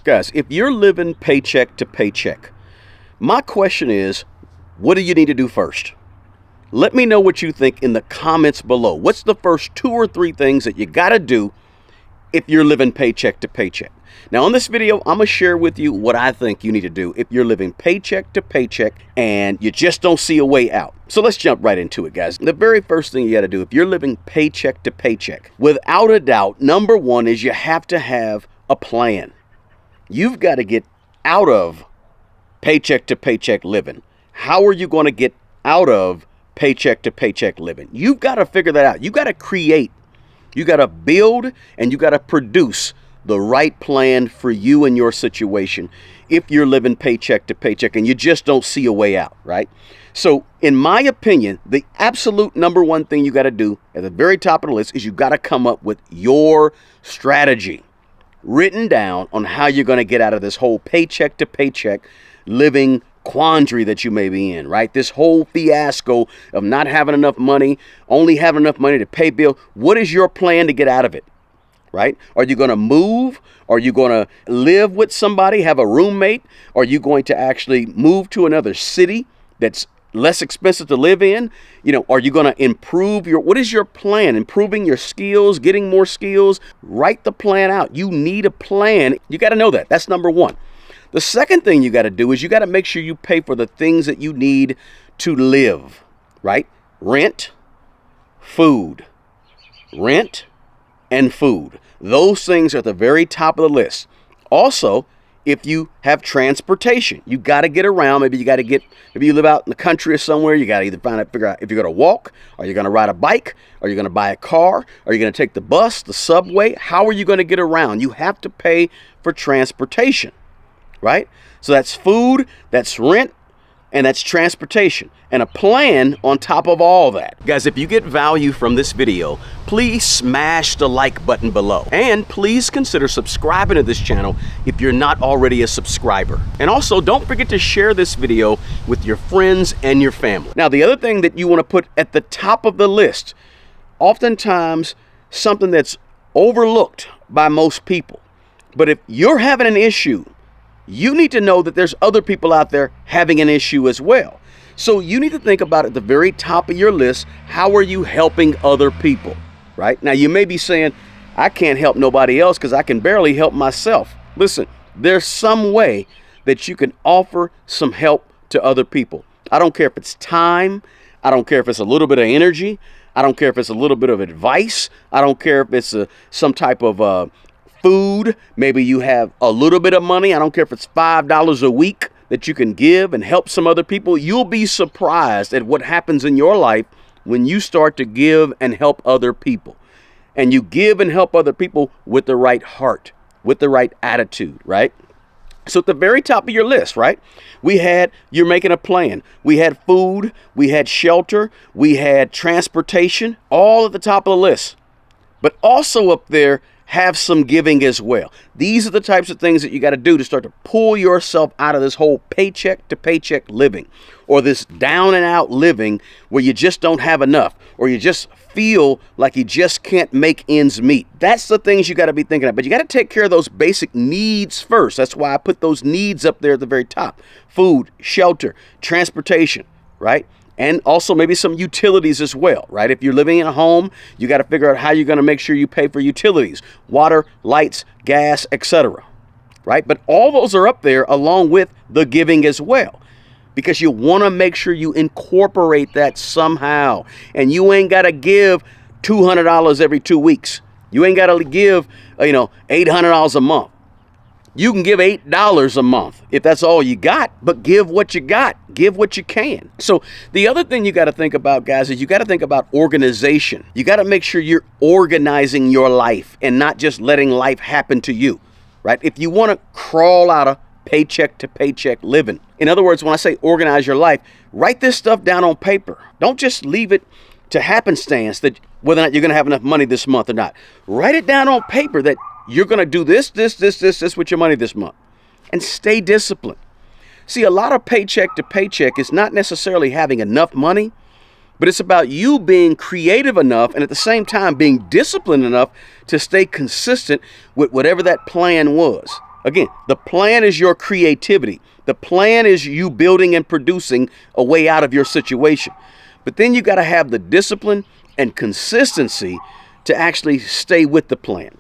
Guys, if you're living paycheck to paycheck, my question is, what do you need to do first? Let me know what you think in the comments below. What's the first 2 or 3 things that you got to do if you're living paycheck to paycheck? Now, on this video, I'm going to share with you what I think you need to do if you're living paycheck to paycheck and you just don't see a way out. So let's jump right into it, guys. The very first thing you got to do if you're living paycheck to paycheck, without a doubt, number one is you have to have a plan. You've got to get out of paycheck to paycheck living. How are you going to get out of paycheck to paycheck living? You've got to figure that out. You got to create, you got to build, and you got to produce the right plan for you and your situation if you're living paycheck to paycheck and you just don't see a way out, right? So in my opinion, the absolute number one thing you got to do at the very top of the list is you got to come up with your strategy written down on how you're going to get out of this whole paycheck to paycheck living quandary that you may be in, right? This whole fiasco of not having enough money, only having enough money to pay bills. What is your plan to get out of it, right? Are you going to move? Are you going to live with somebody, have a roommate? Are you going to actually move to another city that's less expensive to live in? You know, are you going to improve what is your plan? Improving your skills, getting more skills? Write the plan out. You need a plan. You got to know that. That's number one. The second thing you got to do is you got to make sure you pay for the things that you need to live, right? Rent, food, rent, and food. Those things are at the very top of the list. Also, if you have transportation, you got to get around. Maybe you live out in the country or somewhere, you got to either figure out if you're going to walk, are you going to ride a bike, are you going to buy a car, are you going to take the bus, the subway? How are you going to get around? You have to pay for transportation, right? So that's food, that's rent, and that's transportation, and a plan on top of all that. Guys, if you get value from this video, please smash the like button below. And please consider subscribing to this channel if you're not already a subscriber. And also, don't forget to share this video with your friends and your family. Now, the other thing that you want to put at the top of the list, oftentimes something that's overlooked by most people, but if you're having an issue, you need to know that there's other people out there having an issue as well. So you need to think about at the very top of your list, how are you helping other people, right? Now you may be saying, I can't help nobody else because I can barely help myself. Listen, there's some way that you can offer some help to other people. I don't care if it's time. I don't care if it's a little bit of energy. I don't care if it's a little bit of advice. I don't care if it's some type of food. Maybe you have a little bit of money. I don't care if it's $5 a week that you can give and help some other people. You'll be surprised at what happens in your life when you start to give and help other people. And you give and help other people with the right heart, with the right attitude, right? So at the very top of your list, right, you're making a plan. We had food, we had shelter, we had transportation, all at the top of the list. But also up there, have some giving as well. These are the types of things that you got to do to start to pull yourself out of this whole paycheck to paycheck living, or this down and out living where you just don't have enough, or you just feel like you just can't make ends meet. That's the things you got to be thinking of. But you got to take care of those basic needs first. That's why I put those needs up there at the very top. Food, shelter, transportation, right? And also maybe some utilities as well, right? If you're living in a home, you got to figure out how you're going to make sure you pay for utilities, water, lights, gas, etc., right? But all those are up there along with the giving as well, because you want to make sure you incorporate that somehow. And you ain't got to give $200 every 2 weeks. You ain't got to give, $800 a month. You can give $8 a month if that's all you got, but give what you got. Give what you can. So the other thing you got to think about, guys, is you got to think about organization. You got to make sure you're organizing your life and not just letting life happen to you, right? If you want to crawl out of paycheck to paycheck living. In other words, when I say organize your life, write this stuff down on paper. Don't just leave it to happenstance that whether or not you're going to have enough money this month or not. Write it down on paper that you're going to do this with your money this month, and stay disciplined. See, a lot of paycheck to paycheck is not necessarily having enough money, but it's about you being creative enough and at the same time being disciplined enough to stay consistent with whatever that plan was. Again, the plan is your creativity. The plan is you building and producing a way out of your situation. But then you got to have the discipline and consistency to actually stay with the plan.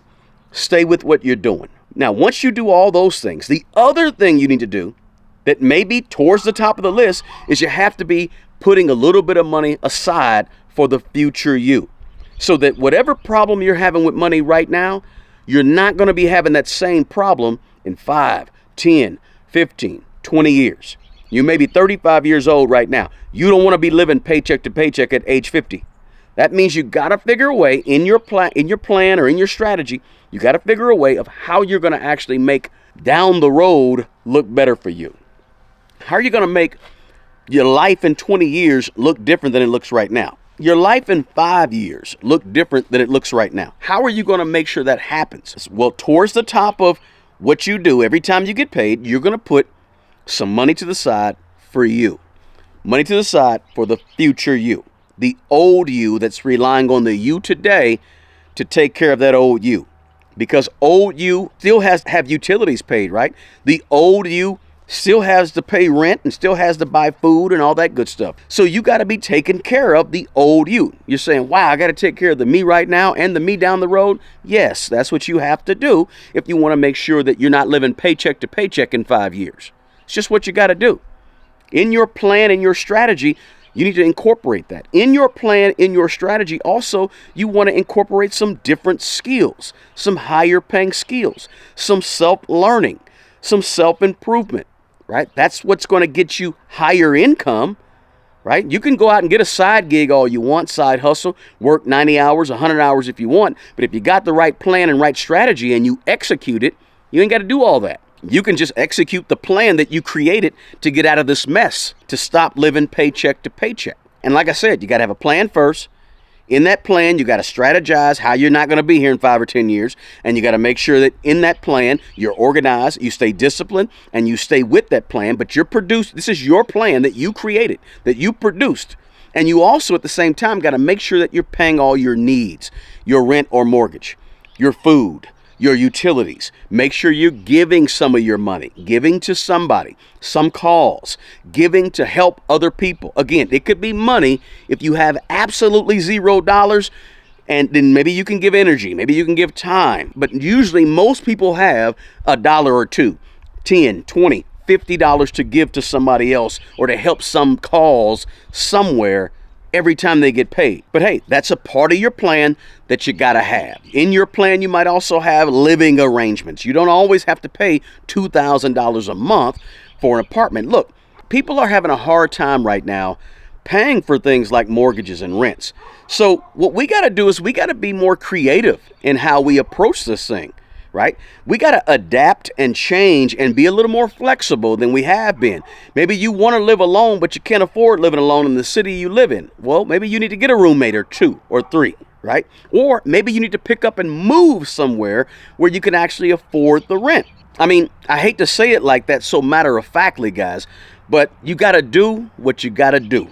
Stay with what you're doing. Now, once you do all those things, the other thing you need to do that may be towards the top of the list is you have to be putting a little bit of money aside for the future you. So that whatever problem you're having with money right now, you're not going to be having that same problem in 5, 10, 15, 20 years. You may be 35 years old right now. You don't want to be living paycheck to paycheck at age 50. That means you got to figure a way in your plan or in your strategy, you got to figure a way of how you're going to actually make down the road look better for you. How are you going to make your life in 20 years look different than it looks right now? Your life in 5 years look different than it looks right now. How are you going to make sure that happens? Well, towards the top of what you do, every time you get paid, you're going to put some money to the side for you. Money to the side for the future you. The old you that's relying on the you today to take care of that old you. Because old you still has to have utilities paid, right? The old you still has to pay rent and still has to buy food and all that good stuff. So you got to be taking care of the old you. You're saying, wow, I got to take care of the me right now and the me down the road. Yes, that's what you have to do if you want to make sure that you're not living paycheck to paycheck in 5 years. It's just what you got to do. In your plan and your strategy, you need to incorporate that. In your plan, in your strategy, also, you want to incorporate some different skills, some higher paying skills, some self-learning, some self-improvement, right? That's what's going to get you higher income, right? You can go out and get a side gig all you want, side hustle, work 90 hours, 100 hours if you want. But if you got the right plan and right strategy and you execute it, you ain't got to do all that. You can just execute the plan that you created to get out of this mess, to stop living paycheck to paycheck. And like I said, you got to have a plan first. In that plan, you got to strategize how you're not going to be here in 5 or 10 years. And you got to make sure that in that plan, you're organized, you stay disciplined, and you stay with that plan. But this is your plan that you created, that you produced. And you also, at the same time, got to make sure that you're paying all your needs, your rent or mortgage, your food, your utilities. Make sure you're giving some of your money, giving to somebody, some calls, giving to help other people. Again, it could be money if you have absolutely $0, and then maybe you can give energy, maybe you can give time. But usually most people have $1 or $2, $10, $20, $50 to give to somebody else or to help some cause somewhere every time they get paid. But hey, that's a part of your plan that you gotta have. In your plan, you might also have living arrangements. You don't always have to pay $2,000 a month for an apartment. Look, people are having a hard time right now paying for things like mortgages and rents. So what we gotta do is we gotta be more creative in how we approach this thing, right? We got to adapt and change and be a little more flexible than we have been. Maybe you want to live alone, but you can't afford living alone in the city you live in. Well, maybe you need to get a roommate or 2 or 3, right? Or maybe you need to pick up and move somewhere where you can actually afford the rent. I mean, I hate to say it like that so matter-of-factly, guys, but you got to do what you got to do.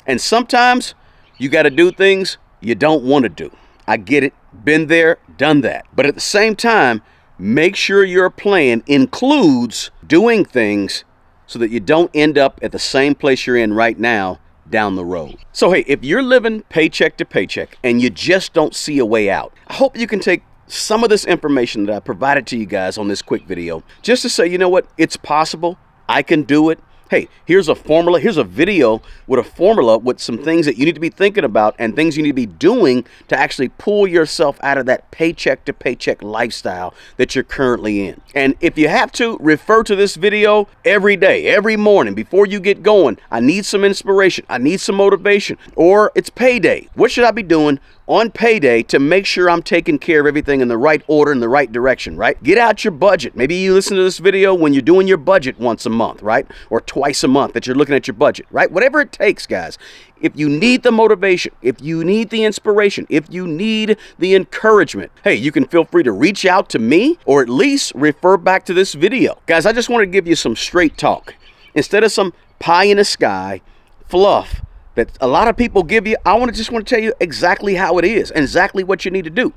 And sometimes you got to do things you don't want to do. I get it. Been there, done that. But at the same time, make sure your plan includes doing things so that you don't end up at the same place you're in right now down the road. So hey, if you're living paycheck to paycheck and you just don't see a way out, I hope you can take some of this information that I provided to you guys on this quick video just to say, you know what, it's possible. I can do it. Hey, here's a formula. Here's a video with a formula with some things that you need to be thinking about and things you need to be doing to actually pull yourself out of that paycheck to paycheck lifestyle that you're currently in. And if you have to, refer to this video every day, every morning before you get going. I need some inspiration. I need some motivation. Or it's payday. What should I be doing on payday to make sure I'm taking care of everything in the right order, in the right direction, right? Get out your budget. Maybe you listen to this video when you're doing your budget once a month, right? Or twice a month that you're looking at your budget, right? Whatever it takes, guys. If you need the motivation, if you need the inspiration, if you need the encouragement, hey, you can feel free to reach out to me or at least refer back to this video. Guys, I just want to give you some straight talk. Instead of some pie in the sky fluff that a lot of people give you, I just want to tell you exactly how it is and exactly what you need to do.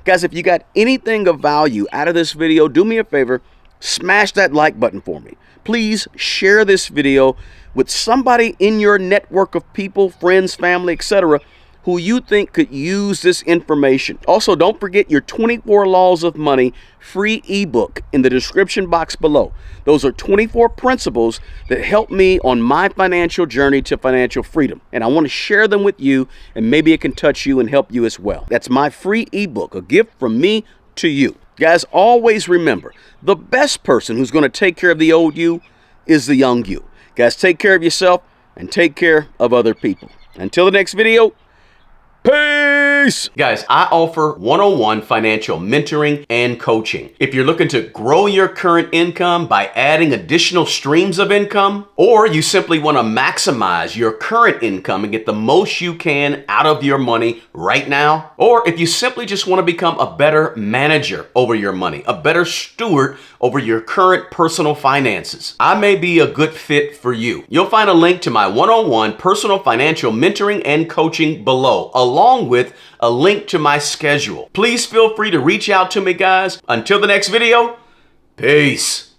Guys, if you got anything of value out of this video, do me a favor, smash that like button for me. Please share this video with somebody in your network of people, friends, family, etc., who you think could use this information. Also, don't forget your 24 Laws of Money free ebook in the description box below. Those are 24 principles that help me on my financial journey to financial freedom. And I want to share them with you, and maybe it can touch you and help you as well. That's my free ebook, a gift from me to you. Guys, always remember, the best person who's going to take care of the old you is the young you. Guys, take care of yourself and take care of other people. Until the next video, peace! Guys, I offer one-on-one financial mentoring and coaching. If you're looking to grow your current income by adding additional streams of income, or you simply want to maximize your current income and get the most you can out of your money right now, or if you simply just want to become a better manager over your money, a better steward over your current personal finances, I may be a good fit for you. You'll find a link to my one-on-one personal financial mentoring and coaching below, along with a link to my schedule. Please feel free to reach out to me, guys. Until the next video, peace.